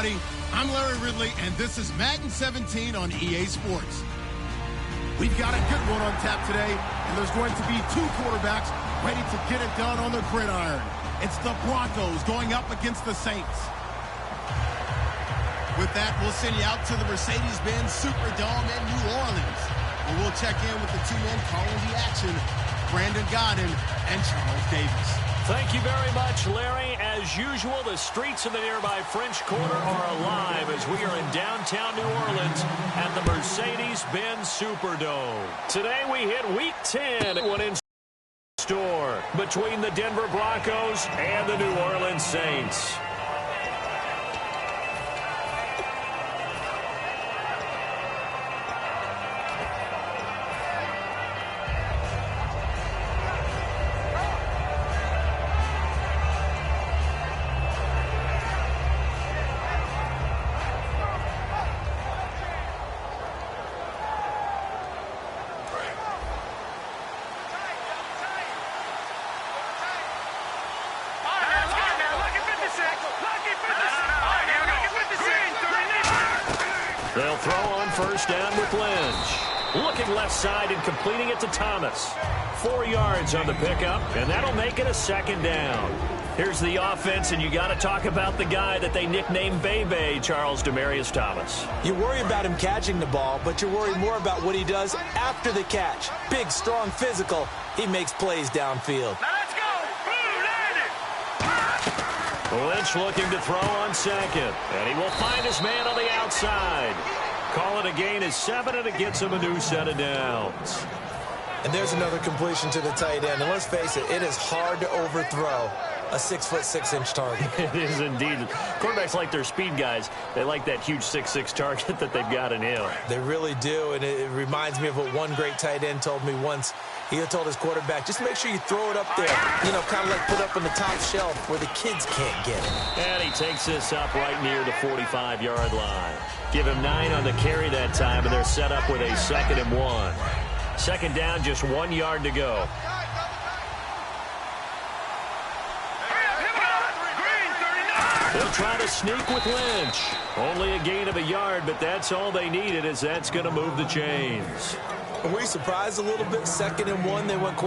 everybody. I'm Larry Ridley, and this is Madden 17 on EA Sports. We've got a good one on tap today, and there's going to be two quarterbacks ready to get it done on the gridiron. It's the Broncos going up against the Saints. With that, we'll send you out to the Mercedes-Benz Superdome in New Orleans, where we'll check in with the two men calling the action, Brandon Gaudin and Charles Davis. Thank you very much, Larry. As usual, the streets in the nearby French Quarter are alive as we are in downtown New Orleans at the Mercedes-Benz Superdome. Today we hit Week 10. One in store between the Denver Broncos and the New Orleans Saints. They'll throw on first down with Lynch. Looking left side and completing it to Thomas. 4 yards on the pickup, and that'll make it a second down. Here's the offense, and you got to talk about the guy that they nicknamed Bebe, Charles Demarius Thomas. You worry about him catching the ball, but you're worried more about what he does after the catch. Big, strong, physical. He makes plays downfield. Now let's go! Lynch looking to throw on second, and he will find his man on the outside. Call it a gain of 7, and it gets him a new set of downs. And there's another completion to the tight end. And let's face it, it is hard to overthrow a 6'6" target. It is indeed. Quarterbacks like their speed guys. They like that huge 6'6" target that they've got in him. They really do, and it reminds me of what one great tight end told me once. He told his quarterback, just make sure you throw it up there. You know, kind of like put up on the top shelf where the kids can't get it. And he takes this up right near the 45-yard line. Give him 9 on the carry that time, and they're set up with a 2nd and 1. Second down, just 1 yard to go. They'll try to sneak with Lynch. Only a gain of 1 yard, but that's all they needed, as that's going to move the chains. Were we surprised a little bit? 2nd and 1, they went...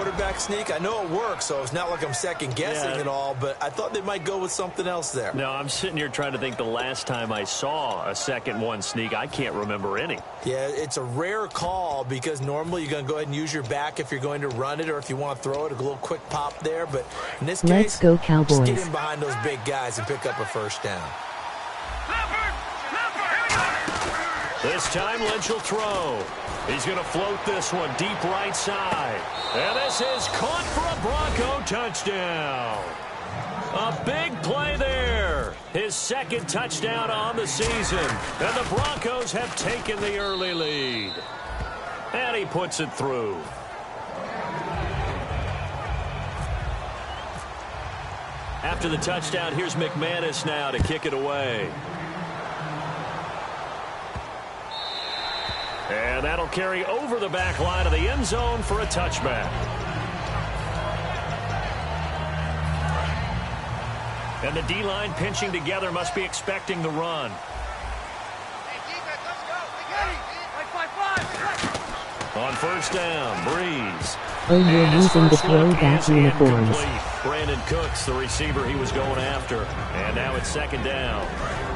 quarterback sneak. I know it works, so it's not like I'm second-guessing at all, but I thought they might go with something else there. No, I'm sitting here trying to think the last time I saw a 2nd-1 sneak. I can't remember any. Yeah, it's a rare call because normally you're going to go ahead and use your back if you're going to run it or if you want to throw it, a little quick pop there. But in this case, let's go Cowboys. Just get in behind those big guys and pick up a first down. This time, Lynch will throw. He's going to float this one deep right side. And this is caught for a Bronco touchdown. A big play there. His 2nd touchdown on the season. And the Broncos have taken the early lead. And he puts it through. After the touchdown, here's McManus now to kick it away. And that'll carry over the back line of the end zone for a touchback. And the D-line pinching together must be expecting the run. On first down, Breeze. Oh, you're using the throwback uniforms. Brandon Cooks, the receiver he was going after. And now it's 2nd down.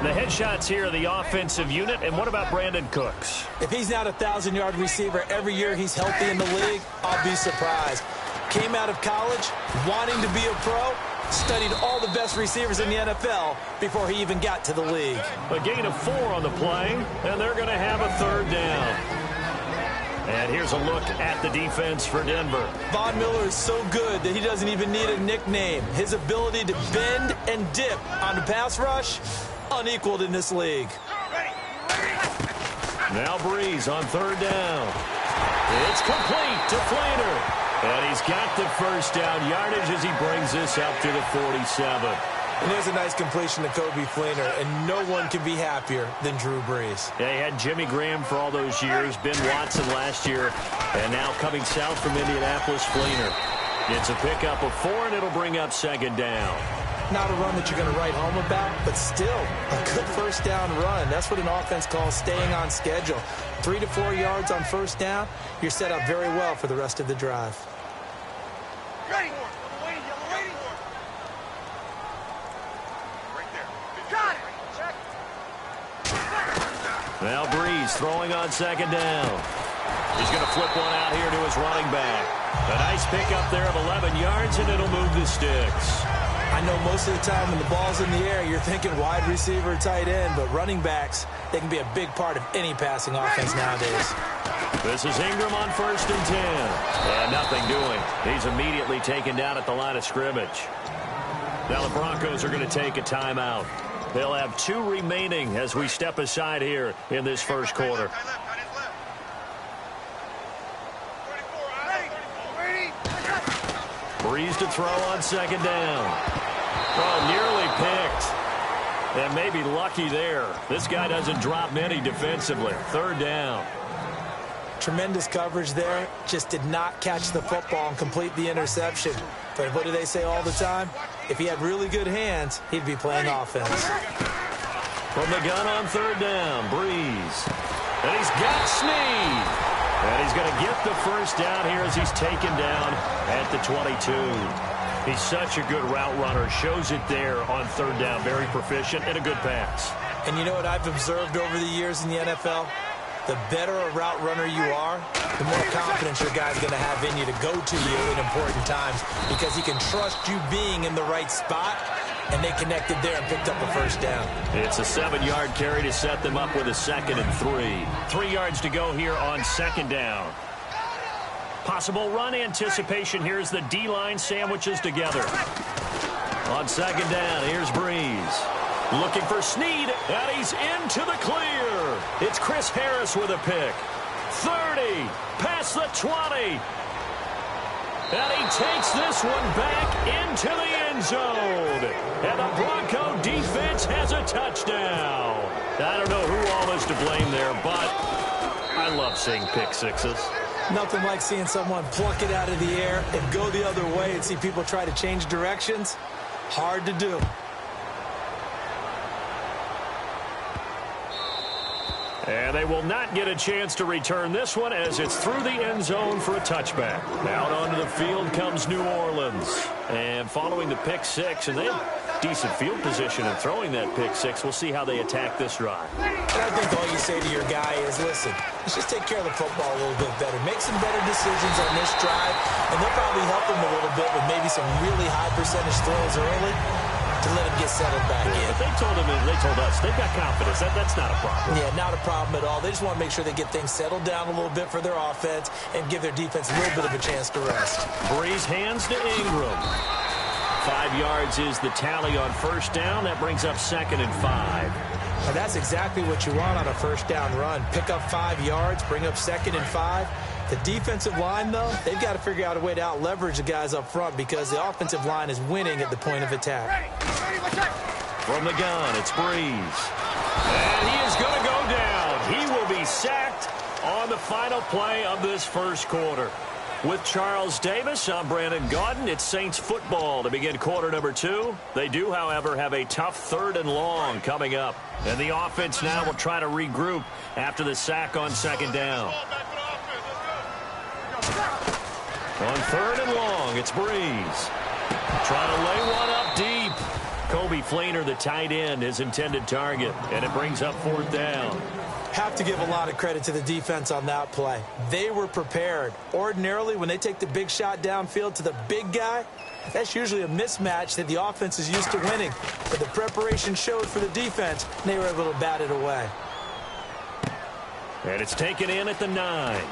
The headshots here are the offensive unit. And what about Brandon Cooks? If he's not a 1,000-yard receiver every year he's healthy in the league, I'll be surprised. Came out of college wanting to be a pro, studied all the best receivers in the NFL before he even got to the league. A gain of 4 on the play, and they're going to have a 3rd down. And here's a look at the defense for Denver. Von Miller is so good that he doesn't even need a nickname. His ability to bend and dip on the pass rush, unequaled in this league. Now Breeze on third down. It's complete to Fleener. And he's got the first down yardage as he brings this up to the 47. And there's a nice completion to Kobe Fleener, and no one can be happier than Drew Brees. They had Jimmy Graham for all those years, Ben Watson last year, and now coming south from Indianapolis, Fleener. It's a pickup of 4, and it'll bring up second down. Not a run that you're going to write home about, but still a good first down run. That's what an offense calls staying on schedule. 3 to 4 yards on first down, you're set up very well for the rest of the drive. Now Breeze throwing on second down. He's going to flip one out here to his running back. A nice pickup there of 11 yards, and it'll move the sticks. I know most of the time when the ball's in the air, you're thinking wide receiver, tight end, but running backs, they can be a big part of any passing offense nowadays. This is Ingram on 1st and 10. And nothing doing. He's immediately taken down at the line of scrimmage. Now the Broncos are going to take a timeout. They'll have 2 remaining as we step aside here in this first quarter. Breeze to throw on second down. Oh, nearly picked. And maybe lucky there. This guy doesn't drop many defensively. Third down. Tremendous coverage there. Just did not catch the football and complete the interception. But what do they say all the time? If he had really good hands, he'd be playing offense. From the gun on third down, Breeze. And he's got Snead. And he's going to get the first down here as he's taken down at the 22. He's such a good route runner. Shows it there on third down. Very proficient and a good pass. And you know what I've observed over the years in the NFL? The better a route runner you are, the more confidence your guy's going to have in you to go to you in important times because he can trust you being in the right spot, and they connected there and picked up a first down. It's a 7-yard carry to set them up with a 2nd and 3. 3 yards to go here on second down. Possible run anticipation here as the D-line sandwiches together. On second down, here's Breeze. Looking for Snead, and he's into the clear. It's Chris Harris with a pick. 30, past the 20. And he takes this one back into the end zone. And the Bronco defense has a touchdown. I don't know who all is to blame there, but I love seeing pick sixes. Nothing like seeing someone pluck it out of the air and go the other way and see people try to change directions. Hard to do. And they will not get a chance to return this one as it's through the end zone for a touchback. Out onto the field comes New Orleans. And following the pick six, and they have decent field position in throwing that pick six. We'll see how they attack this drive. And I think all you say to your guy is, listen, let's just take care of the football a little bit better. Make some better decisions on this drive, and they'll probably help him a little bit with maybe some really high percentage throws early to let him get settled back in. But they told us they've got confidence. That's not a problem. Yeah, not a problem at all. They just want to make sure they get things settled down a little bit for their offense and give their defense a little bit of a chance to rest. Breeze hands to Ingram. 5 yards is the tally on first down. That brings up 2nd and 5. And that's exactly what you want on a first down run. Pick up 5 yards, bring up 2nd and 5. The defensive line, though, they've got to figure out a way to out-leverage the guys up front because the offensive line is winning at the point of attack. From the gun, it's Breeze. And he is going to go down. He will be sacked on the final play of this first quarter. With Charles Davis, I'm Brandon Gaudin. It's Saints football to begin quarter number 2. They do, however, have a tough 3rd and long coming up. And the offense now will try to regroup after the sack on 2nd down. On 3rd and long, it's Breeze. Trying to lay one up deep. Kobe Fleener, the tight end, his intended target. And it brings up 4th down. Have to give a lot of credit to the defense on that play. They were prepared. Ordinarily, when they take the big shot downfield to the big guy, that's usually a mismatch that the offense is used to winning. But the preparation showed for the defense, and they were able to bat it away. And it's taken in at the 9.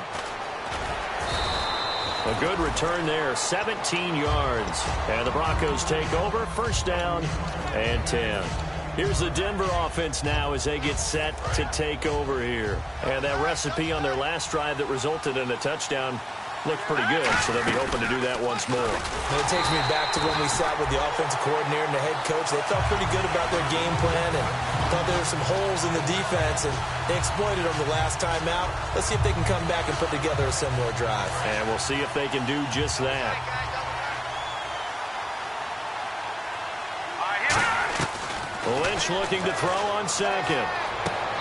A good return there, 17 yards. And the Broncos take over, first down and 10. Here's the Denver offense now as they get set to take over here. And that recipe on their last drive that resulted in a touchdown looked pretty good, so they'll be hoping to do that once more. It takes me back to when we sat with the offensive coordinator and the head coach. They felt pretty good about their game plan and thought there were some holes in the defense, and they exploited them the last time out. Let's see if they can come back and put together a similar drive. And we'll see if they can do just that. Lynch looking to throw on second.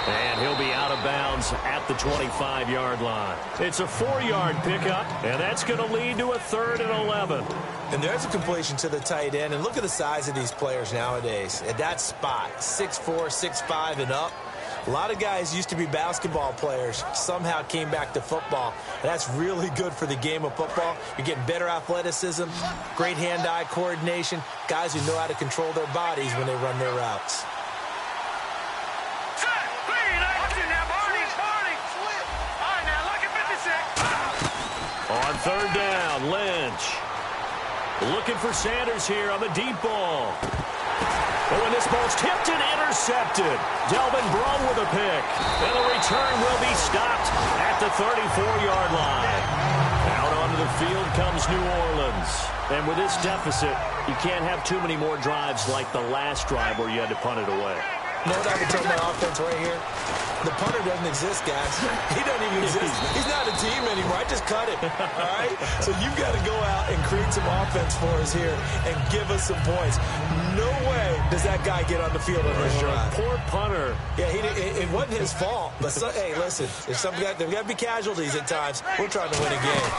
And he'll be out of bounds at the 25-yard line. It's a 4-yard pickup, and that's going to lead to a 3rd and 11. And there's a completion to the tight end. And look at the size of these players nowadays. At that spot, 6'4", 6'5", and up. A lot of guys used to be basketball players, somehow came back to football. And that's really good for the game of football. You're getting better athleticism, great hand-eye coordination, guys who know how to control their bodies when they run their routes. On 3rd down, Lynch. Looking for Sanders here on the deep ball. Oh, and this ball's tipped and intercepted. Delvin Breaux with a pick. And the return will be stopped at the 34-yard line. Out onto the field comes New Orleans. And with this deficit, you can't have too many more drives like the last drive where you had to punt it away. You know what I would tell my offense right here? The punter doesn't exist, guys. He doesn't even exist. He's not a team anymore. I just cut him. All right? So you've got to go out and create some offense for us here and give us some points. No way does that guy get on the field on this drive. Poor punter. Yeah, it wasn't his fault. But hey, listen, there's got to be casualties at times. We're trying to win a game.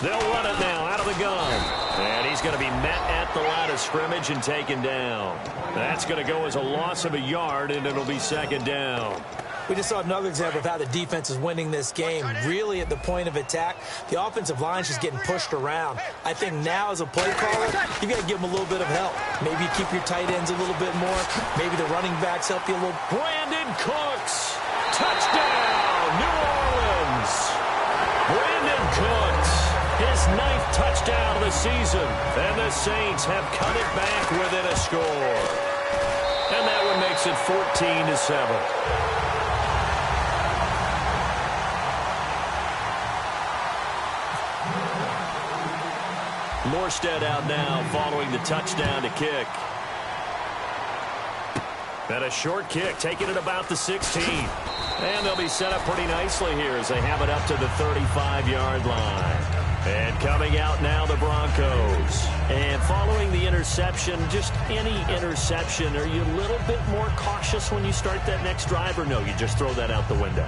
They'll run it now out of the gun. And he's going to be met at the line of scrimmage and taken down. That's going to go as a loss of a yard, and it'll be 2nd down. We just saw another example of how the defense is winning this game. Really at the point of attack, the offensive line's just getting pushed around. I think now as a play caller, you got to give them a little bit of help. Maybe keep your tight ends a little bit more. Maybe the running backs help you a little. Brandon Cooks. Touchdown, New Orleans. Brandon Cooks. His 9th touchdown of the season. And the Saints have cut it back within a score. And that one makes it 14-7. Morstead out now following the touchdown to kick. And a short kick, taking it about the 16. And they'll be set up pretty nicely here as they have it up to the 35-yard line. And coming out now, the Broncos. And following the interception, just any interception, are you a little bit more cautious when you start that next drive, or no, you just throw that out the window?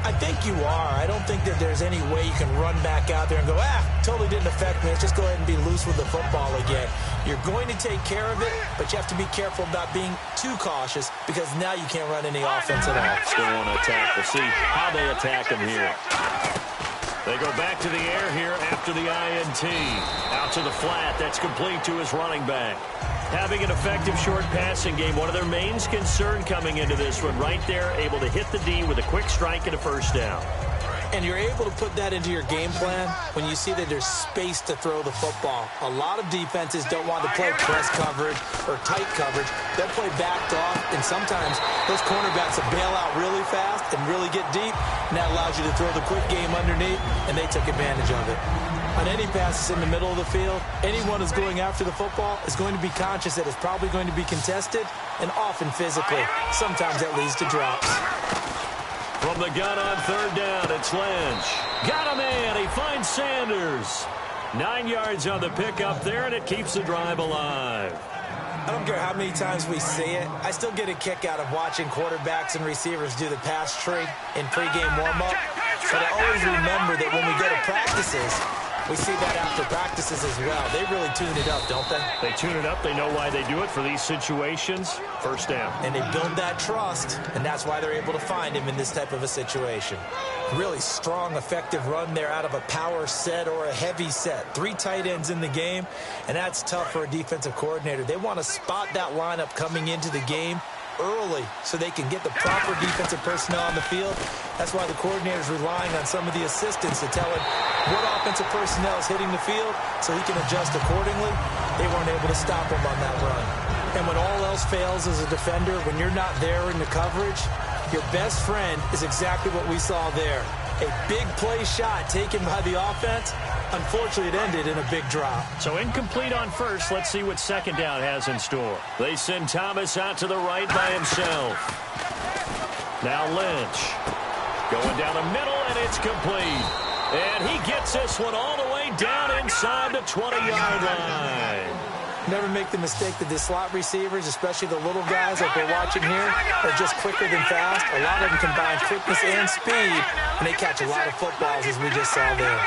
I think you are. I don't think that there's any way you can run back out there and go, totally didn't affect me. Let's just go ahead and be loose with the football again. You're going to take care of it, but you have to be careful about being too cautious because now you can't run any offense at all. Still want to attack. We'll see how they attack him here. They go back to the air here after the INT. Out to the flat. That's complete to his running back. Having an effective short passing game, one of their main concern coming into this one, right there, able to hit the D with a quick strike and a first down. And you're able to put that into your game plan when you see that there's space to throw the football. A lot of defenses don't want to play press coverage or tight coverage. They'll play backed off, and sometimes those cornerbacks will bail out really fast and really get deep, and that allows you to throw the quick game underneath, and they took advantage of it. On any passes in the middle of the field, anyone who's going after the football is going to be conscious that it's probably going to be contested and often physically. Sometimes that leads to drops. From the gun on 3rd down, it's Lynch. Got a man. He finds Sanders. 9 yards on the pickup there, and it keeps the drive alive. I don't care how many times we see it. I still get a kick out of watching quarterbacks and receivers do the pass tree in pregame warm-up. But I always remember that when we go to practices, we see that after practices as well. They really tune it up, don't they? They tune it up. They know why they do it for these situations. First down. And they build that trust, and that's why they're able to find him in this type of a situation. Really strong, effective run there out of a power set or a heavy set. 3 tight ends in the game, and that's tough for a defensive coordinator. They want to spot that lineup coming into the game early so they can get the proper defensive personnel on the field. That's why the coordinator is relying on some of the assistants to tell him what offensive personnel is hitting the field so he can adjust accordingly. They weren't able to stop him on that run. And when all else fails as a defender, when you're not there in the coverage, your best friend is exactly what we saw there. A big play shot taken by the offense. Unfortunately, it ended in a big drop. So incomplete on first. Let's see what second down has in store. They send Thomas out to the right by himself. Now Lynch going down the middle, and it's complete. And he gets this one all the way down inside the 20-yard line. Never make the mistake that the slot receivers, especially the little guys like we're watching here, are just quicker than fast. A lot of them combine quickness and speed, and they catch a lot of footballs, as we just saw there.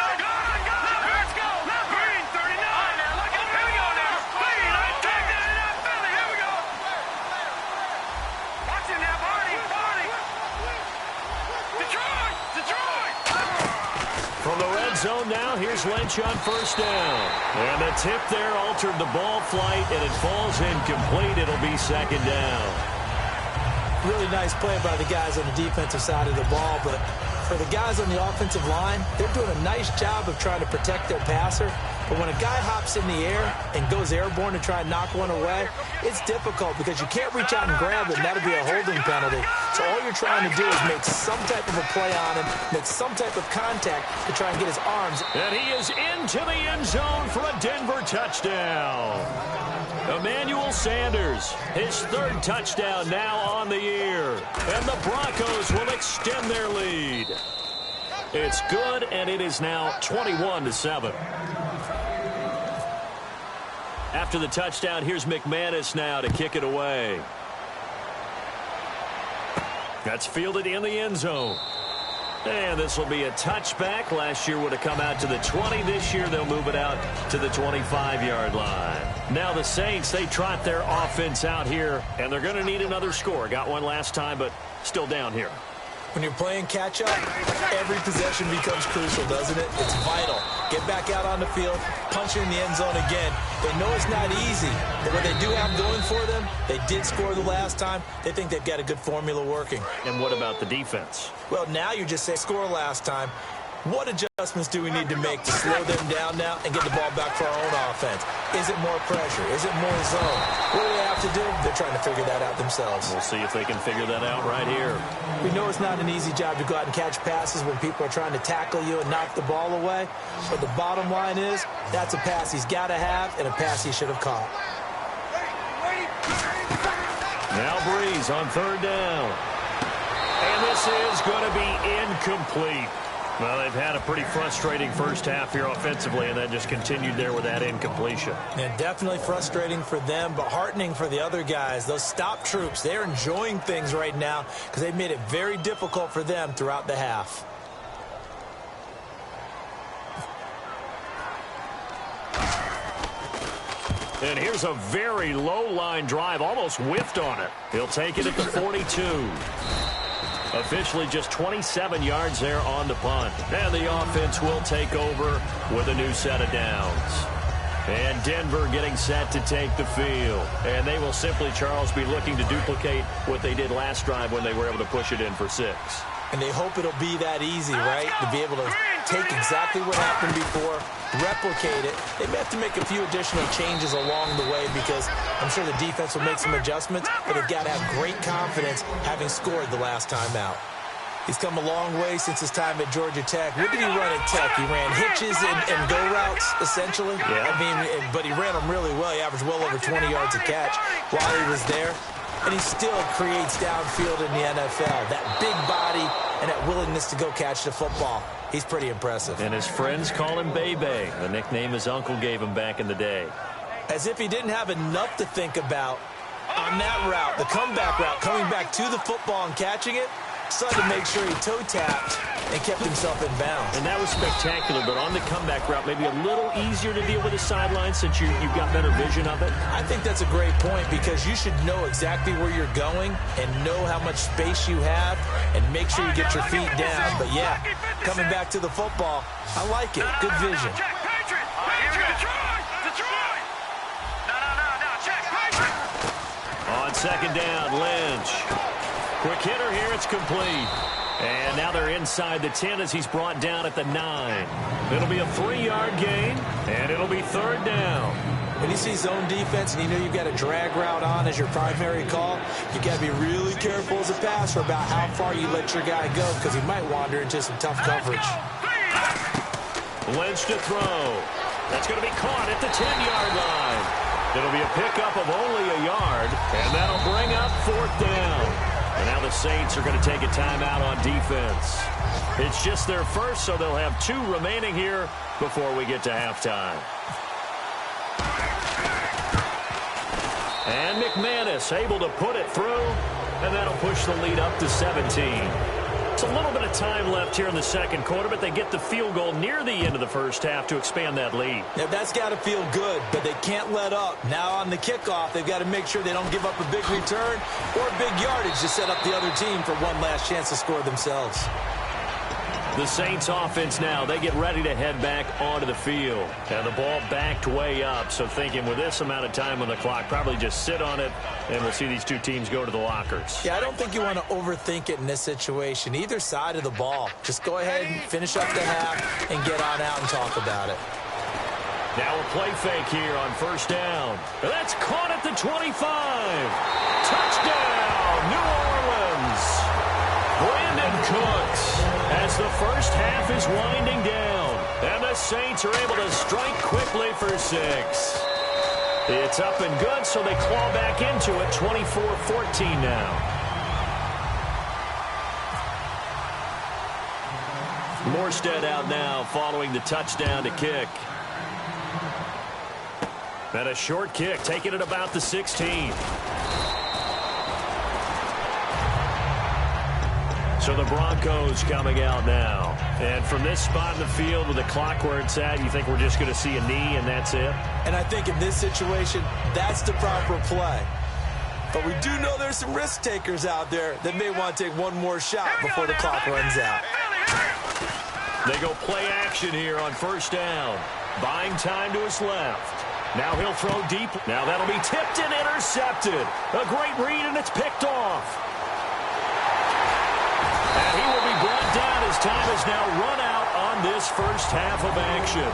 From the red zone now, here's Lynch on first down. And the tip there altered the ball flight, and it falls incomplete. It'll be second down. Really nice play by the guys on the defensive side of the ball, but for the guys on the offensive line, they're doing a nice job of trying to protect their passer. But when a guy hops in the air and goes airborne to try and knock one away, it's difficult because you can't reach out and grab it, and that'll be a holding penalty. So all you're trying to do is make some type of a play on him, make some type of contact to try and get his arms. And he is into the end zone for a Denver touchdown. Emmanuel Sanders, his third touchdown now on the year. And the Broncos will extend their lead. It's good, and it is now 21-7. After the touchdown, here's McManus now to kick it away. That's fielded in the end zone. And this will be a touchback. Last year would have come out to the 20. This year they'll move it out to the 25-yard line. Now the Saints, they trot their offense out here, and they're going to need another score. Got one last time, but still down here. When you're playing catch-up, every possession becomes crucial, doesn't it? It's vital. Get back out on the field, punch it in the end zone again. They know it's not easy, but what they do have going for them, they did score the last time. They think they've got a good formula working. And what about the defense? Well, now you just say score last time. What adjustments do we need to make to slow them down now and get the ball back for our own offense? Is it more pressure? Is it more zone? What do they have to do? They're trying to figure that out themselves. We'll see if they can figure that out right here. We know it's not an easy job to go out and catch passes when people are trying to tackle you and knock the ball away. But the bottom line is, that's a pass he's got to have and a pass he should have caught. Now Breeze on third down. And this is going to be incomplete. Well, they've had a pretty frustrating first half here offensively, and that just continued there with that incompletion. Yeah, definitely frustrating for them, but heartening for the other guys. Those stop troops, they're enjoying things right now because they've made it very difficult for them throughout the half. And here's a very low-line drive, almost whiffed on it. He'll take it at the 42. Officially just 27 yards there on the punt. And the offense will take over with a new set of downs. And Denver getting set to take the field. And they will simply, Charles, be looking to duplicate what they did last drive when they were able to push it in for 6. And they hope it'll be that easy, right? To be able to take exactly what happened before, replicate it. They may have to make a few additional changes along the way because I'm sure the defense will make some adjustments, but they've got to have great confidence having scored the last time out. He's come a long way since his time at Georgia Tech. What did he run at Tech? He ran hitches and go routes, essentially. Yeah. I mean, but he ran them really well. He averaged well over 20 yards a catch while he was there. And he still creates downfield in the NFL. That big body and that willingness to go catch the football. He's pretty impressive. And his friends call him Bebe, the nickname his uncle gave him back in the day. As if he didn't have enough to think about on that route, the comeback route, coming back to the football and catching it, decided to make sure he toe-tapped and kept himself in bounds. And that was spectacular, but on the comeback route, maybe a little easier to deal with the sideline since you've got better vision of it. I think that's a great point because you should know exactly where you're going and know how much space you have and make sure you get your feet down. But, yeah, coming back to the football, I like it. Good vision. On second down, Lynch. Quick hitter here, it's complete. And now they're inside the 10 as he's brought down at the 9. It'll be a 3-yard gain, and it'll be third down. When you see zone defense and you know you've got a drag route on as your primary call, you've got to be really careful as a passer about how far you let your guy go because he might wander into some tough coverage. Lynch to throw. That's going to be caught at the 10-yard line. It'll be a pickup of only a yard, and that'll bring up fourth down. And now the Saints are going to take a timeout on defense. It's just their first, so they'll have 2 remaining here before we get to halftime. And McManus able to put it through, and that'll push the lead up to 17. It's a little bit of time left here in the second quarter, but they get the field goal near the end of the first half to expand that lead. Yeah, that's got to feel good, but they can't let up. Now on the kickoff, they've got to make sure they don't give up a big return or big yardage to set up the other team for one last chance to score themselves. The Saints offense now, they get ready to head back onto the field. And the ball backed way up, so thinking with this amount of time on the clock, probably just sit on it, and we'll see these 2 teams go to the lockers. Yeah, I don't think you want to overthink it in this situation. Either side of the ball. Just go ahead and finish up the half and get on out and talk about it. Now a play fake here on first down. That's caught at the 25. Touchdown, New Orleans. Brandon Cooks. As the first half is winding down, and the Saints are able to strike quickly for 6. It's up and good, so they claw back into it, 24-14 now. Morstead out now following the touchdown to kick. And a short kick, taking it about the 16. So the Broncos coming out now. And from this spot in the field with the clock where it's at, you think we're just going to see a knee and that's it? And I think in this situation, that's the proper play. But we do know there's some risk takers out there that may want to take one more shot before the clock runs out. They go play action here on first down. Buying time to his left. Now he'll throw deep. Now that'll be tipped and intercepted. A great read, and it's picked off. And he will be brought down as time has now run out on this first half of action.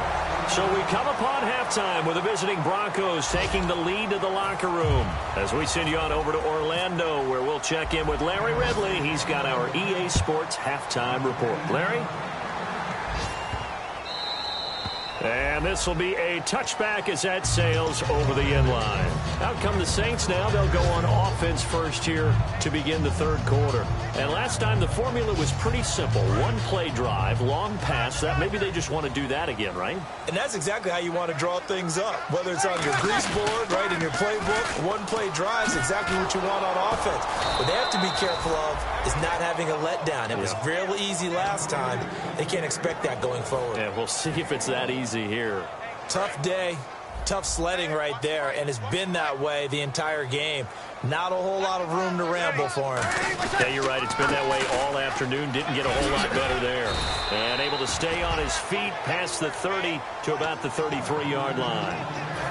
So we come upon halftime with the visiting Broncos taking the lead to the locker room. As we send you on over to Orlando, where we'll check in with Larry Ridley. He's got our EA Sports halftime report. Larry? And this will be a touchback as that sails over the end line. Out come the Saints now. They'll go on offense first here to begin the third quarter. And last time the formula was pretty simple. One play drive, long pass. That maybe they just want to do that again, right? And that's exactly how you want to draw things up. Whether it's on your grease board, right, in your playbook, one play drive is exactly what you want on offense. What they have to be careful of is not having a letdown. It was real easy last time. They can't expect that going forward. Yeah, we'll see if it's that easy here. Tough day, tough sledding right there, and it's been that way the entire game. Not a whole lot of room to ramble for him. Yeah, you're right. It's been that way all afternoon. Didn't get a whole lot better there. And able to stay on his feet past the 30 to about the 33-yard line.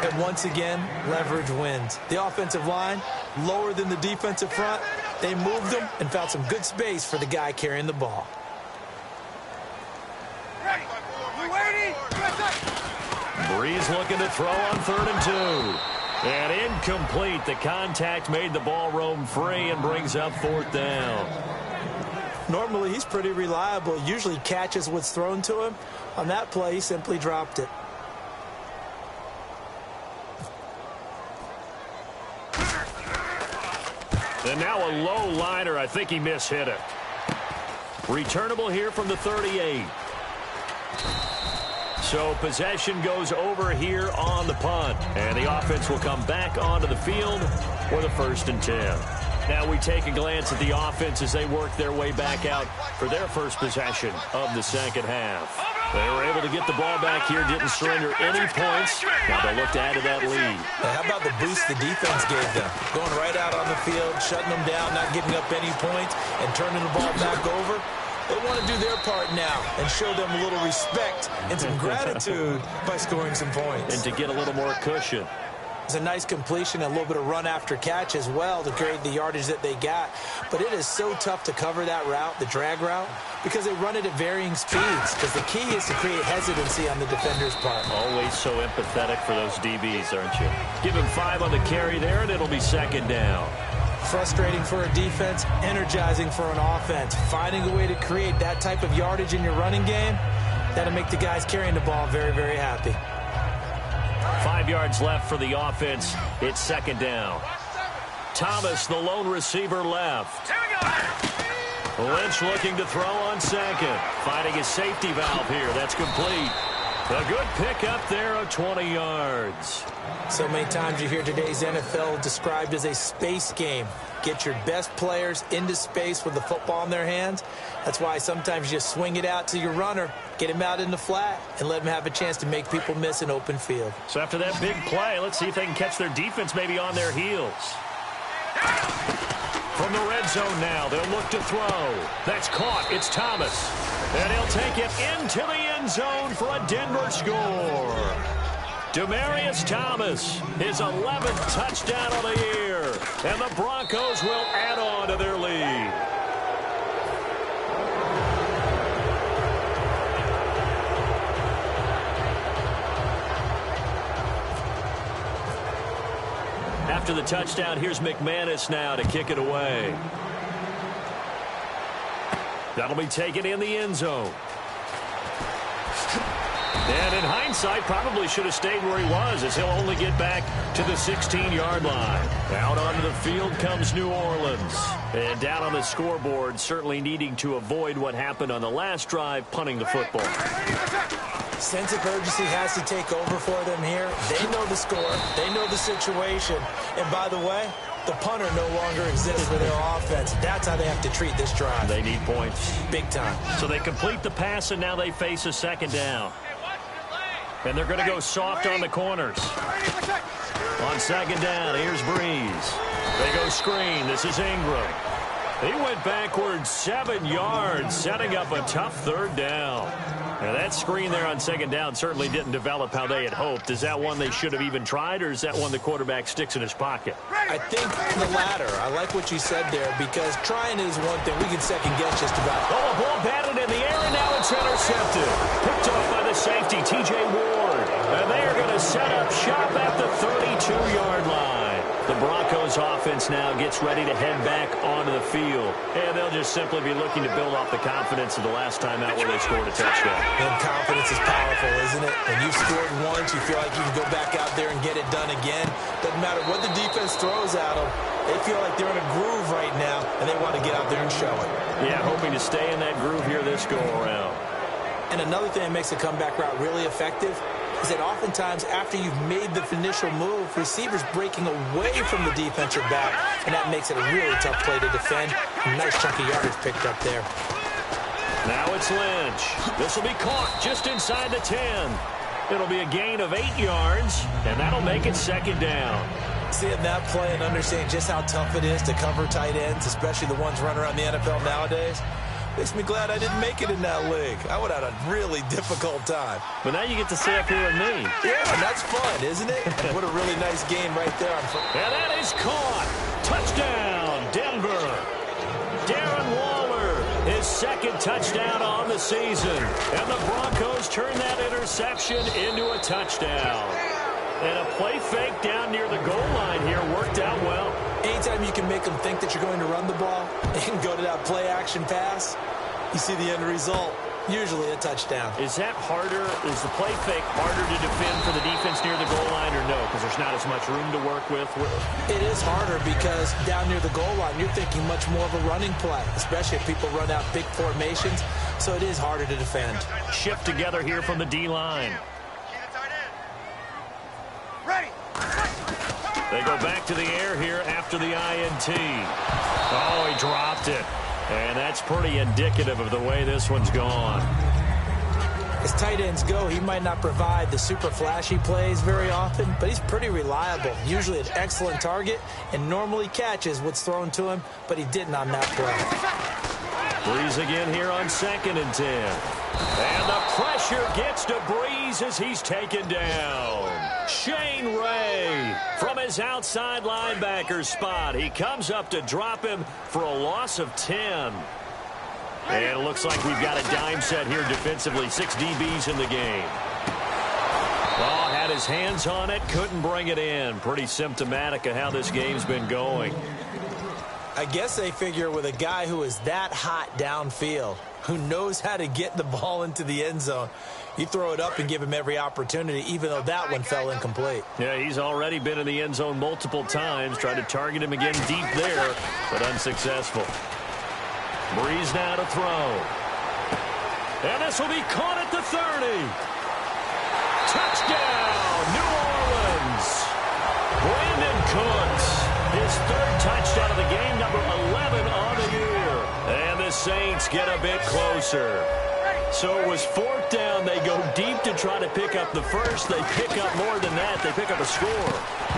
And once again, leverage wins. The offensive line, lower than the defensive front. They moved them and found some good space for the guy carrying the ball. Breeze looking to throw on 3rd and 2. And incomplete. The contact made the ball roam free and brings up 4th down. Normally, he's pretty reliable. Usually catches what's thrown to him. On that play, he simply dropped it. And now a low liner. I think he mishit it. Returnable here from the 38. So possession goes over here on the punt. And the offense will come back onto the field for the 1st and 10. Now we take a glance at the offense as they work their way back out for their first possession of the second half. They were able to get the ball back here, didn't surrender any points. Now they'll look to add to that lead. How about the boost the defense gave them? Going right out on the field, shutting them down, not giving up any points, and turning the ball back over. They want to do their part now and show them a little respect and some gratitude by scoring some points. And to get a little more cushion. It's a nice completion and a little bit of run after catch as well to create the yardage that they got. But it is so tough to cover that route, the drag route, because they run it at varying speeds. Because the key is to create hesitancy on the defender's part. Always so empathetic for those DBs, aren't you? Give him 5 on the carry there, and it'll be second down. Frustrating for a defense, energizing for an offense. Finding a way to create that type of yardage in your running game, that'll make the guys carrying the ball very, very happy. 5 yards left for the offense. It's second down. Thomas, the lone receiver, left. Lynch looking to throw on second. Finding his safety valve here. That's complete. A good pickup there of 20 yards. So many times you hear today's NFL described as a space game. Get your best players into space with the football in their hands. That's why sometimes you just swing it out to your runner, get him out in the flat, and let him have a chance to make people miss an open field. So after that big play, let's see if they can catch their defense maybe on their heels. From the red zone now, they'll look to throw. That's caught. It's Thomas. And he'll take it into the end zone for a Denver score. Demaryius Thomas, his 11th touchdown of the year. And the Broncos will add on to their lead. After the touchdown, here's McManus now to kick it away. That'll be taken in the end zone. And in hindsight, probably should have stayed where he was, as he'll only get back to the 16-yard line. Out onto the field comes New Orleans. And down on the scoreboard, certainly needing to avoid what happened on the last drive, punting the football. Sense of urgency has to take over for them here. They know the score. They know the situation. And by the way, the punter no longer exists for their offense. That's how they have to treat this drive. They need points. Big time. So they complete the pass, and now they face a second down. And they're going to go soft on the corners. On second down, here's Breeze. They go screen. This is Ingram. He went backwards 7 yards, setting up a tough third down. Now, that screen there on second down certainly didn't develop how they had hoped. Is that one they should have even tried, or is that one the quarterback sticks in his pocket? I think the latter. I like what you said there, because trying is one thing. We can second-guess just about. Oh, the ball batted in the air, and now it's intercepted. Picked off by the safety, T.J. Ward. And they are going to set up shop at the 32-yard line. The Broncos offense now gets ready to head back onto the field. And they'll just simply be looking to build off the confidence of the last time out where they scored a touchdown. And confidence is powerful, isn't it? When you've scored once, you feel like you can go back out there and get it done again. Doesn't matter what the defense throws at them. They feel like they're in a groove right now, and they want to get out there and show it. Yeah, hoping to stay in that groove here this go-around. And another thing that makes a comeback route really effective is that oftentimes after you've made the initial move, receivers breaking away from the defensive back, and that makes it a really tough play to defend. A nice chunk of yardage picked up there. Now it's Lynch. This will be caught just inside the 10. It'll be a gain of 8 yards, and that'll make it second down. Seeing that play and understanding just how tough it is to cover tight ends, especially the ones running around the NFL nowadays, makes me glad I didn't make it in that league. I would have had a really difficult time. But now you get to sit up here with me. Yeah, and that's fun, isn't it? What a really nice game right there. And that is caught. Touchdown, Denver. Darren Waller, his second touchdown on the season. And the Broncos turn that interception into a touchdown. And a play fake down near the goal line here worked out well. Anytime you can make them think that you're going to run the ball and go to that play-action pass, you see the end result, usually a touchdown. Is that harder? Is the play fake harder to defend for the defense near the goal line, or no? Because there's not as much room to work with? It is harder because down near the goal line, you're thinking much more of a running play, especially if people run out big formations. So it is harder to defend. Shift together here from the D-line. They go back to the air here after the INT. Oh, he dropped it. And that's pretty indicative of the way this one's gone. As tight ends go, he might not provide the super flashy plays very often, but he's pretty reliable. Usually an excellent target and normally catches what's thrown to him, but he didn't on that play. Breeze again here on 2nd and 10. And the pressure gets to Breeze as he's taken down. Shane Ray from his outside linebacker spot. He comes up to drop him for a loss of 10. And it looks like we've got a dime set here defensively. 6 DBs in the game. Oh, had his hands on it, couldn't bring it in. Pretty symptomatic of how this game's been going. I guess they figure with a guy who is that hot downfield, who knows how to get the ball into the end zone, you throw it up and give him every opportunity, even though that one fell incomplete. Yeah, he's already been in the end zone multiple times. Tried to target him again deep there, but unsuccessful. Breeze now to throw. And this will be caught at the 30. Touchdown, New Orleans. Brandon Cooks, his 3rd touchdown of the game, number 11 on the year. And the Saints get a bit closer. So it was 4th down. They go deep to try to pick up the first. They pick up more than that. They pick up a score.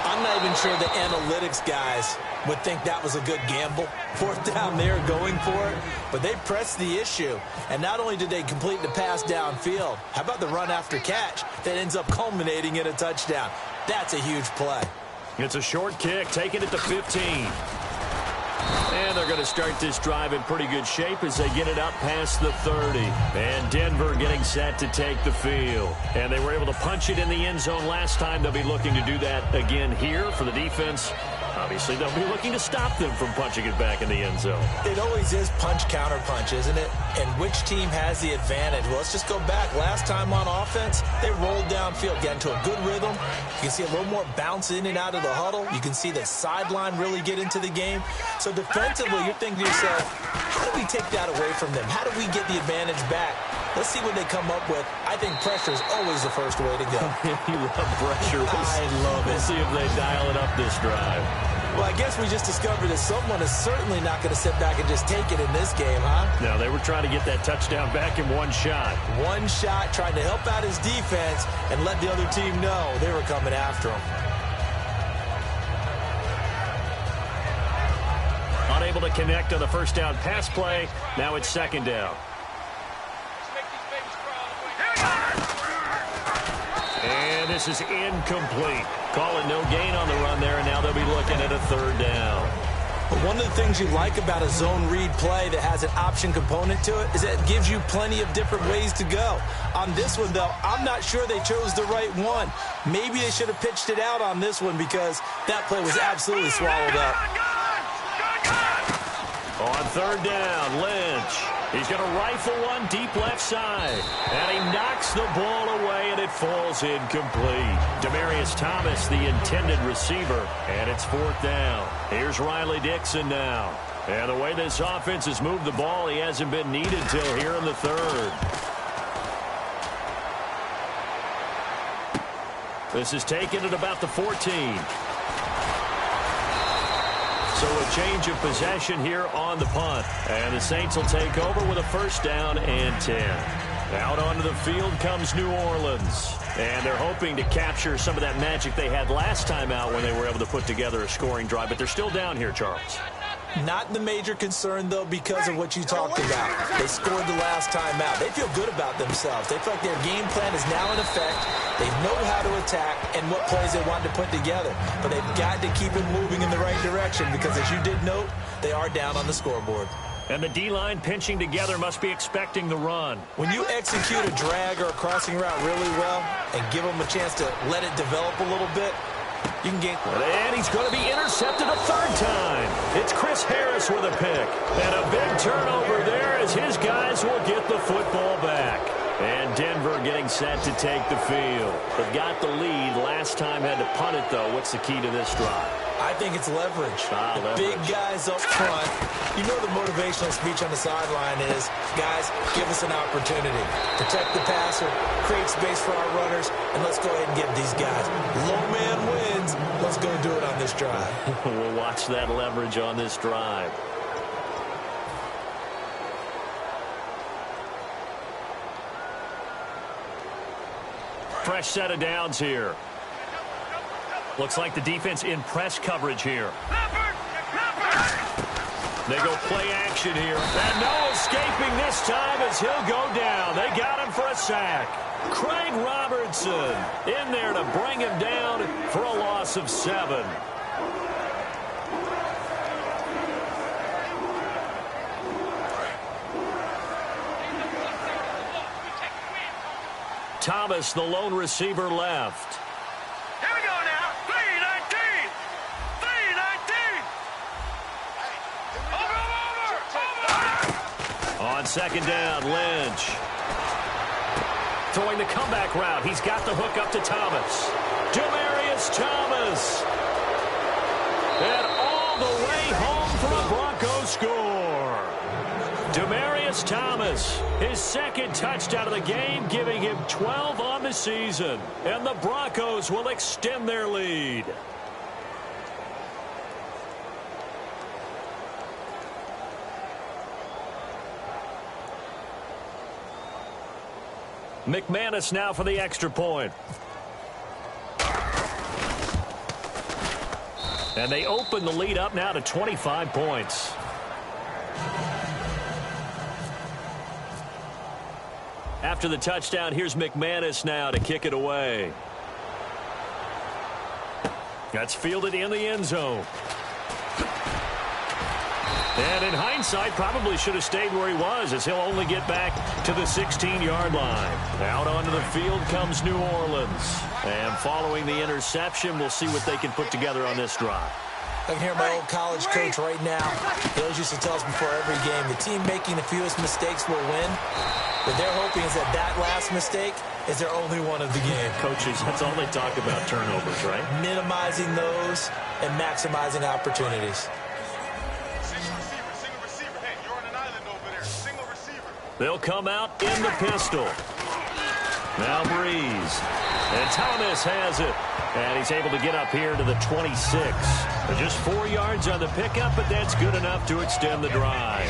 I'm not even sure the analytics guys would think that was a good gamble. 4th down there going for it. But they pressed the issue. And not only did they complete the pass downfield, how about the run after catch that ends up culminating in a touchdown? That's a huge play. It's a short kick, taking it to 15. And they're going to start this drive in pretty good shape as they get it up past the 30. And Denver getting set to take the field. And they were able to punch it in the end zone last time. They'll be looking to do that again here for the defense. Obviously, they'll be looking to stop them from punching it back in the end zone. It always is punch-counter-punch, isn't it? And which team has the advantage? Well, let's just go back. Last time on offense, they rolled downfield, got into a good rhythm. You can see a little more bounce in and out of the huddle. You can see the sideline really get into the game. So defensively, you're thinking to yourself, how do we take that away from them? How do we get the advantage back? Let's see what they come up with. I think pressure is always the first way to go. You love pressure. I love it. We'll see if they dial it up this drive. Well, I guess we just discovered that someone is certainly not going to sit back and just take it in this game, huh? No, they were trying to get that touchdown back in one shot. One shot, trying to help out his defense and let the other team know they were coming after him. Unable to connect on the first down pass play. Now it's 2nd down. And this is incomplete. Call it no gain on the run there, and now they'll be looking at a 3rd down. But one of the things you like about a zone read play that has an option component to it is that it gives you plenty of different ways to go. On this one, though, I'm not sure they chose the right one. Maybe they should have pitched it out on this one because that play was absolutely swallowed up. On 3rd down, Lynch. He's going to rifle one deep left side. And he knocks the ball away, and it falls incomplete. Demaryius Thomas, the intended receiver. And it's 4th down. Here's Riley Dixon now. And the way this offense has moved the ball, he hasn't been needed till here in the 3rd. This is taken at about the 14. So a change of possession here on the punt. And the Saints will take over with a 1st down and 10. Out onto the field comes New Orleans. And they're hoping to capture some of that magic they had last time out when they were able to put together a scoring drive. But they're still down here, Charles. Not the major concern, though, because of what you talked about. They scored the last time out. They feel good about themselves. They feel like their game plan is now in effect. They know how to attack and what plays they want to put together. But they've got to keep it moving in the right direction because, as you did note, they are down on the scoreboard. And the D-line pinching together must be expecting the run. When you execute a drag or a crossing route really well and give them a chance to let it develop a little bit, you can gain. And he's going to be intercepted a 3rd time. It's Chris Harris with a pick. And a big turnover there as his guys will get the football back. And Denver getting set to take the field. They've got the lead. Last time had to punt it, though. What's the key to this drive? I think it's leverage. Leverage. Big guys up front. You know the motivational speech on the sideline is, guys, give us an opportunity. Protect the passer, create space for our runners, and let's go ahead and give these guys. Low man wins. Let's go do it on this drive. We'll watch that leverage on this drive. Fresh set of downs here. Looks like the defense in press coverage here. They go play action here. And Noah's escaping this time as he'll go down. They got him for a sack. Craig Robertson in there to bring him down for a loss of 7. Thomas, the lone receiver, left. Here we go now. 3-19. 3-19. Over. On second down, Lynch. Throwing the comeback route. He's got the hook up to Thomas. Demaryius Thomas. And all the way home for a Broncos score. Demaryius Thomas, his second touchdown of the game, giving him 12 on the season. And the Broncos will extend their lead. McManus now for the extra point. And they open the lead up now to 25 points. After the touchdown, here's McManus now to kick it away. That's fielded in the end zone. And in hindsight, probably should have stayed where he was, as he'll only get back to the 16-yard line. Out onto the field comes New Orleans. And following the interception, we'll see what they can put together on this drive. I can hear my old college coach right now. He always used to tell us before every game, the team making the fewest mistakes will win. But they're hoping is that last mistake is their only one of the game. Coaches, that's all they talk about, turnovers, right? Minimizing those and maximizing opportunities. Single receiver. Hey, you're on an island over there. Single receiver. They'll come out in the pistol. Now Breeze. And Thomas has it. And he's able to get up here to the 26. Just 4 yards on the pickup, but that's good enough to extend the drive.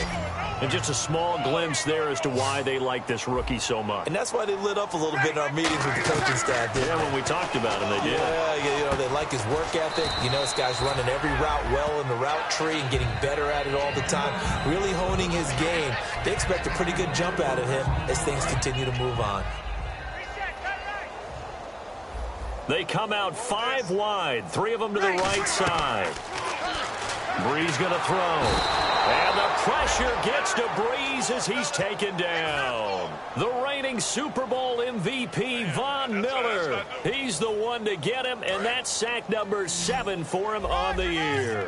And just a small glimpse there as to why they like this rookie so much. And that's why they lit up a little bit in our meetings with the coaching staff. Yeah, when we talked about him, they did. Yeah, they like his work ethic. This guy's running every route well in the route tree and getting better at it all the time. Really honing his game. They expect a pretty good jump out of him as things continue to move on. They come out 5 wide, 3 of them to the right side. Breeze going to throw. And the pressure gets to Breeze as he's taken down. The reigning Super Bowl MVP, Von Miller. He's the one to get him, and that's sack number 7 for him on the year.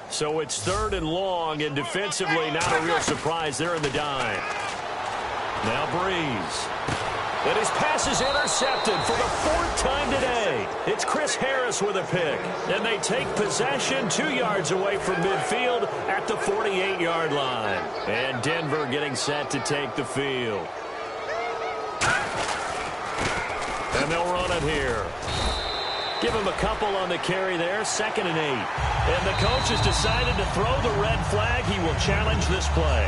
So it's 3rd and long, and defensively not a real surprise. They're in the dime. Now Breeze. And his pass is intercepted for the 4th time today. It's Chris Harris with a pick. And they take possession 2 yards away from midfield at the 48-yard line. And Denver getting set to take the field. And they'll run it here. Give him a couple on the carry there, 2nd and 8. And the coach has decided to throw the red flag. He will challenge this play.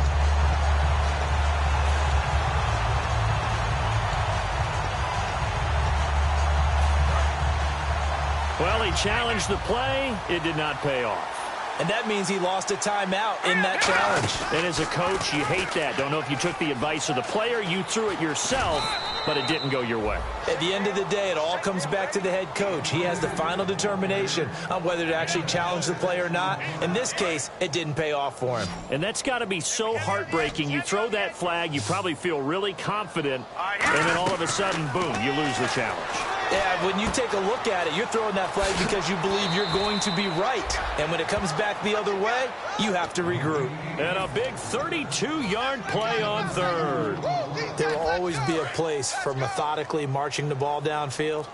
Well, he challenged the play. It did not pay off. And that means he lost a timeout in that challenge. And as a coach, you hate that. Don't know if you took the advice of the player. You threw it yourself, but it didn't go your way. At the end of the day, it all comes back to the head coach. He has the final determination on whether to actually challenge the play or not. In this case, it didn't pay off for him. And that's got to be so heartbreaking. You throw that flag, you probably feel really confident, and then all of a sudden, boom, you lose the challenge. Yeah, when you take a look at it, you're throwing that flag because you believe you're going to be right. And when it comes back the other way, you have to regroup. And a big 32-yard play on 3rd. There will always be a place for methodically marching the ball downfield.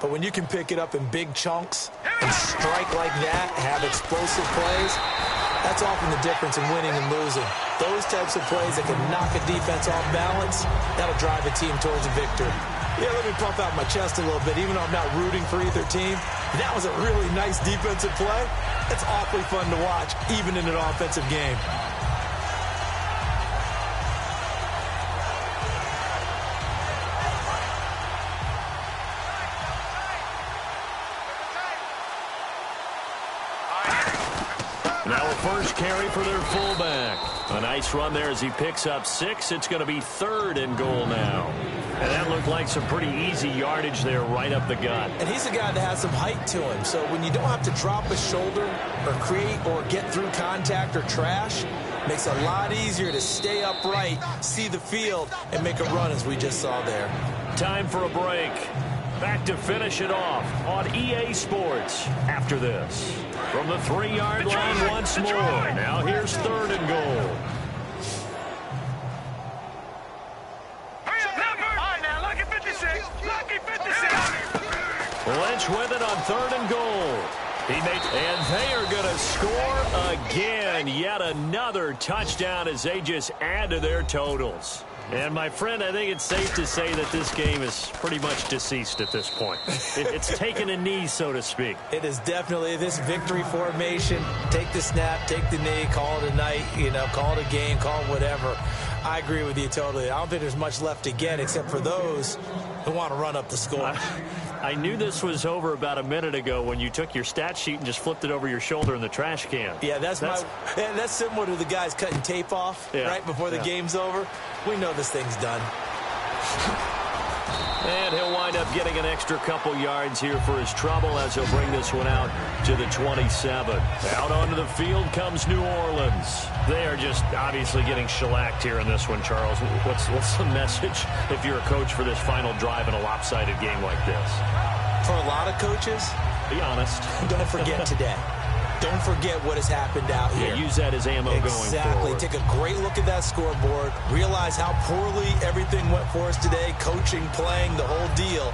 But when you can pick it up in big chunks and strike like that, have explosive plays, that's often the difference in winning and losing. Those types of plays that can knock a defense off balance, that'll drive a team towards a victory. Yeah, let me pump out my chest a little bit, even though I'm not rooting for either team. That was a really nice defensive play. It's awfully fun to watch, even in an offensive game. Now a first carry for their fullback. A nice run there as he picks up 6. It's going to be 3rd and goal now. And that looked like some pretty easy yardage there right up the gut. And he's a guy that has some height to him. So when you don't have to drop a shoulder or create or get through contact or trash, makes it a lot easier to stay upright, see the field, and make a run as we just saw there. Time for a break. Back to finish it off on EA Sports after this. From the 3-yard line once more. Now here's 3rd and goal. Lynch with it on 3rd and goal. And they are going to score again. Yet another touchdown as they just add to their totals. And, my friend, I think it's safe to say that this game is pretty much deceased at this point. It's taken a knee, so to speak. It is definitely this victory formation. Take the snap, take the knee, call it a night, call it a game, call it whatever. I agree with you totally. I don't think there's much left to get except for those who want to run up the score. I knew this was over about a minute ago when you took your stat sheet and just flipped it over your shoulder in the trash can. Yeah, that's similar to the guys cutting tape off right before the game's over. We know this thing's done. And he'll wind up getting an extra couple yards here for his trouble as he'll bring this one out to the 27. Out onto the field comes New Orleans. They are just obviously getting shellacked here in this one, Charles. What's the message if you're a coach for this final drive in a lopsided game like this? For a lot of coaches, be honest. Don't forget today. Don't forget what has happened out here. Use that as ammo going forward. Exactly. Take a great look at that scoreboard. Realize how poorly everything went for us today. Coaching, playing, the whole deal.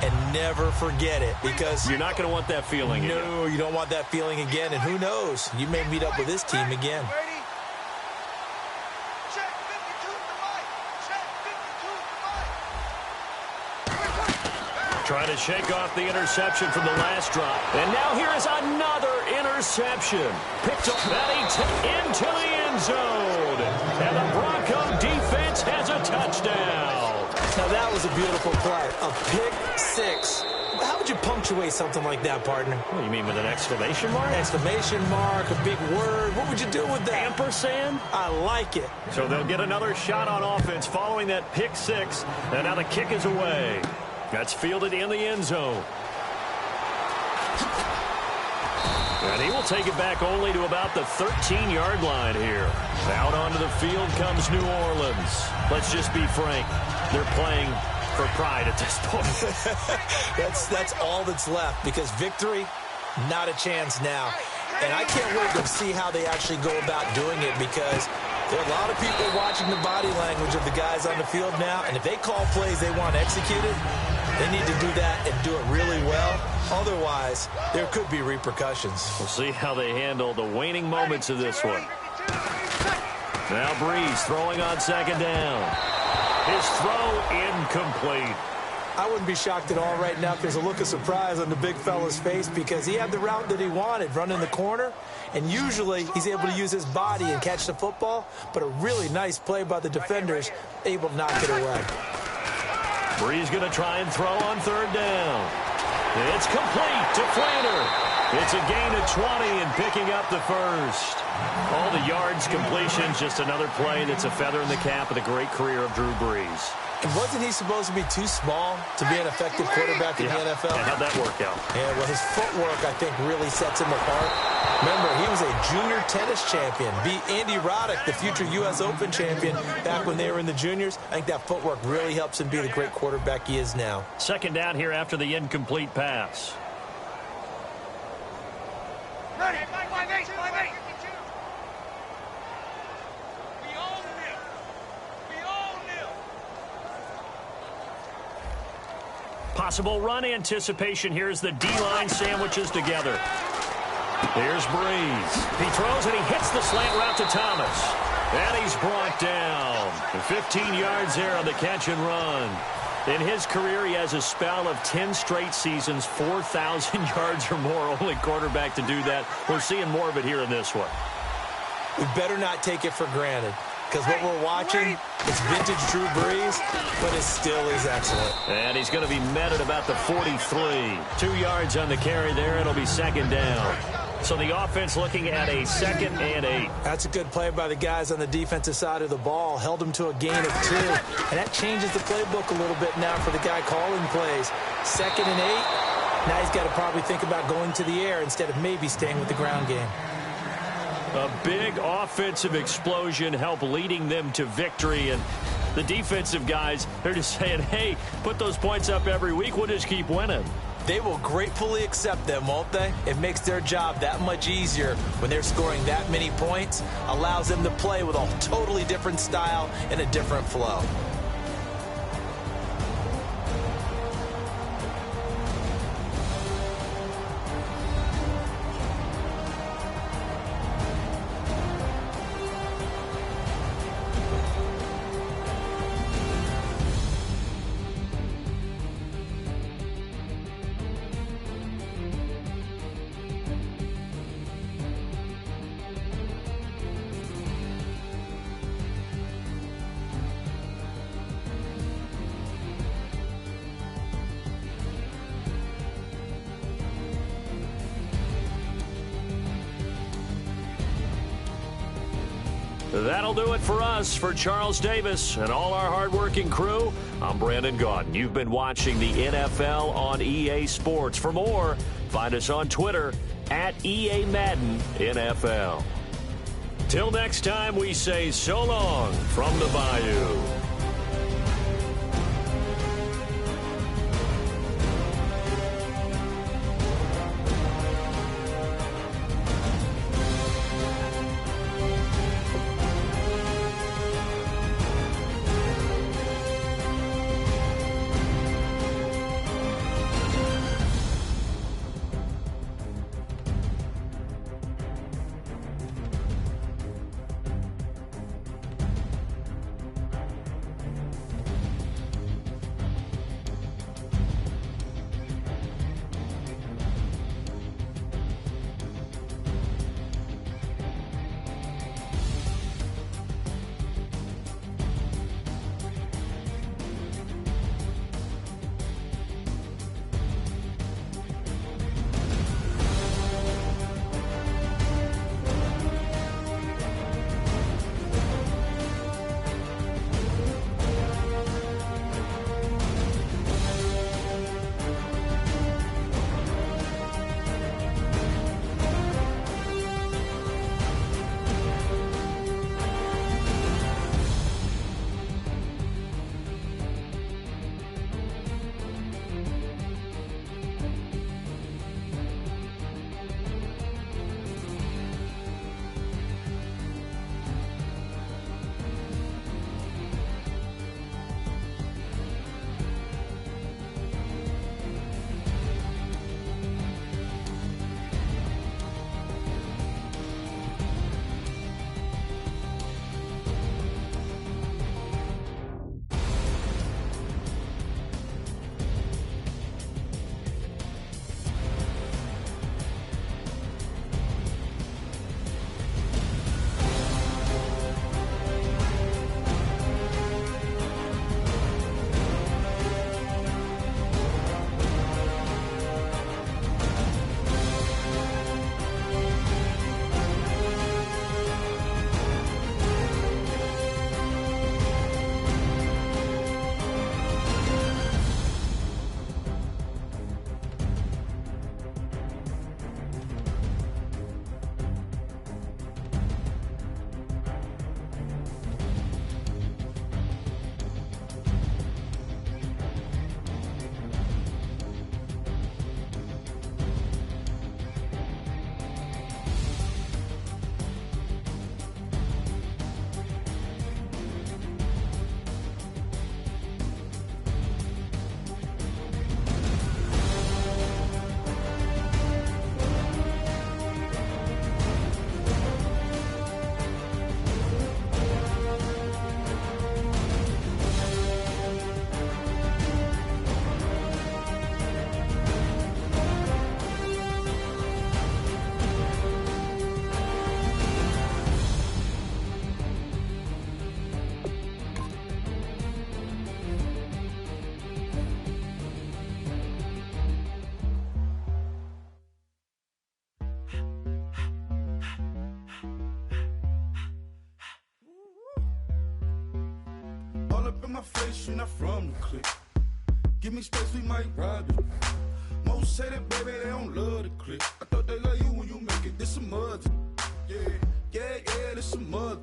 And never forget it because you're not going to want that feeling again. No, you don't want that feeling again. And who knows? You may meet up with this team again. Trying to shake off the interception from the last drop. And now here is another interception. Picked up into the end zone. And the Bronco defense has a touchdown. Now that was a beautiful play. A pick 6. How would you punctuate something like that, partner? What do you mean, with an exclamation mark? Exclamation mark, a big word. What would you do with that? Ampersand? I like it. So they'll get another shot on offense following that pick 6. And now the kick is away. That's fielded in the end zone. And he will take it back only to about the 13-yard line here. Out onto the field comes New Orleans. Let's just be frank. They're playing for pride at this point. That's all that's left because victory, not a chance now. And I can't wait to see how they actually go about doing it because there are a lot of people watching the body language of the guys on the field now. And if they call plays they want executed, they need to do that and do it really well. Otherwise, there could be repercussions. We'll see how they handle the waning moments of this one. Now Breeze throwing on 2nd down. His throw incomplete. I wouldn't be shocked at all right now if there's a look of surprise on the big fella's face because he had the route that he wanted, running the corner, and usually he's able to use his body and catch the football, but a really nice play by the defenders, able to knock it away. Breeze going to try and throw on 3rd down. It's complete to Flanner. It's a gain of 20 and picking up the first. All the yards, completions, just another play that's a feather in the cap of the great career of Drew Brees. And wasn't he supposed to be too small to be an effective quarterback in the NFL? And how'd that work out? Yeah, well, his footwork, I think, really sets him apart. Remember, he was a junior tennis champion. Beat Andy Roddick, the future U.S. Open champion, back when they were in the juniors. I think that footwork really helps him be the great quarterback he is now. 2nd down here after the incomplete pass. Ready. Possible run anticipation. Here's the D-line sandwiches together. Here's Breeze. He throws and he hits the slant route to Thomas. And he's brought down. 15 yards there on the catch and run. In his career, he has a spell of 10 straight seasons, 4,000 yards or more. Only quarterback to do that. We're seeing more of it here in this one. We better not take it for granted. Because what we're watching, it's vintage Drew Brees, but it still is excellent. And he's going to be met at about the 43. 2 yards on the carry there. It'll be 2nd down. So the offense looking at a 2nd and 8. That's a good play by the guys on the defensive side of the ball. Held them to a gain of 2. And that changes the playbook a little bit now for the guy calling plays. 2nd and 8. Now he's got to probably think about going to the air instead of maybe staying with the ground game. A big offensive explosion helped leading them to victory. And the defensive guys, they're just saying, hey, put those points up every week. We'll just keep winning. They will gratefully accept them, won't they? It makes their job that much easier when they're scoring that many points. Allows them to play with a totally different style and a different flow. That'll do it for us. For Charles Davis and all our hardworking crew, I'm Brandon Gaudin. You've been watching the NFL on EA Sports. For more, find us on Twitter at EA Madden NFL. Till next time, we say so long from the Bayou. up in my face, you're not from the clique. Give me space, we might rob it. Most say that, baby, they don't love the clique. I thought they love you when you make it, this some mud. Yeah, this some mud.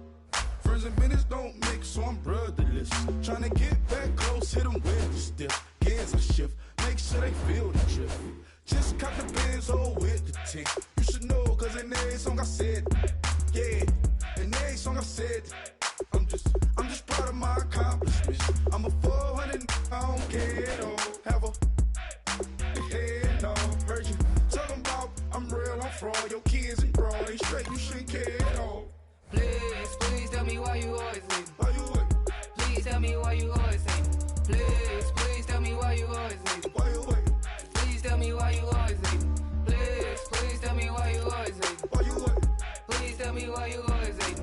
Friends and business don't mix, so I'm brotherless. Tryna get back close, hit them with the stiff. Gears I shift, make sure they feel the drift. Just cop the Benz, oh, with the tint. You should know, cause in every song I said, yeah, in every song I said, I'm just proud of my accomplishments. I'm a 400, I don't care at all. Have a head on. Heard you talking about I'm real, I'm fraud. Your kids and broad, they straight, you shouldn't care at all. Please tell me why you always leave. Why you wait? Please tell me why you always leave. Please tell me why you always leave. Why you wait? Please tell me why you always leave. Please tell me why you always leave. Why you wait? Please tell me why you always leave.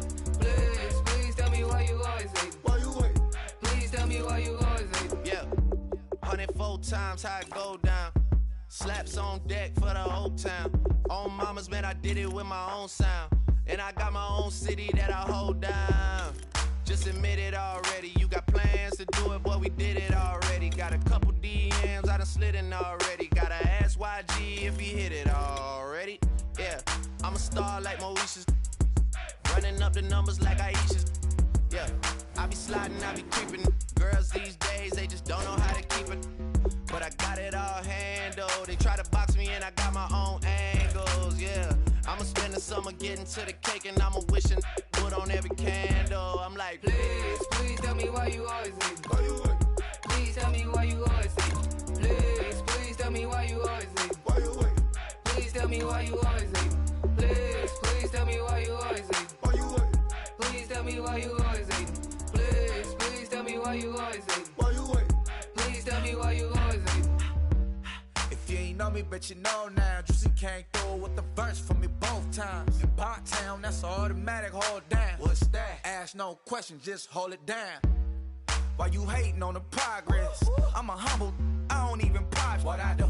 Please tell me why you always leave. Why you wait? Please tell me why you always leave. Yeah, 104 times how it go down. Slaps on deck for the whole town. On mamas, man, I did it with my own sound. And I got my own city that I hold down. Just admit it already. You got plans to do it, boy, we did it already. Got a couple DMs, I done slid in already. Gotta ask YG if he hit it already. Yeah, I'm a star like Moesha's. Running up the numbers like Aisha's. Yeah, I be sliding, I be creeping. Girls these days, they just don't know how to keep it. But I got it all handled. They try to box me in, I got my own angles, yeah. I'ma spend the summer getting to the cake and I'ma wishing put on every candle. I'm like, Please tell me why you always leave. Why you wait? Please tell me why you always leave. Please tell me why you always leave. Why you wait? Please tell me why you always leave. Please tell me why you always leave. Why you wait? Please tell me why you always leave. Please tell me why you always leave. Why you wait? Please tell me why you always leave. If you ain't know me, bet you know now. Juicy came through with the verse for me both times. In Bot Town, that's automatic, hold down. What's that? Ask no question, just hold it down. Why you hating on the progress? I'm a humble, I don't even pride what I do.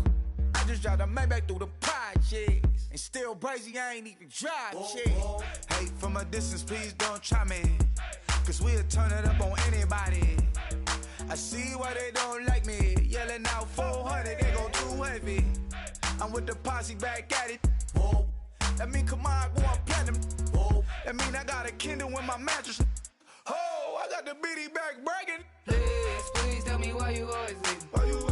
I just drive the Maybach through the projects. And still crazy, I ain't even drive shit. Hate from a distance, please don't try me. Cause we'll turn it up on anybody. I see why they don't like me. Yelling out 400, they go too heavy. I'm with the posse back at it. Whoa. That mean come on, go on platinum. Whoa. That mean I got a Kindle in my mattress. Oh, I got the BD back bragging. Please tell me why you always leave. Why you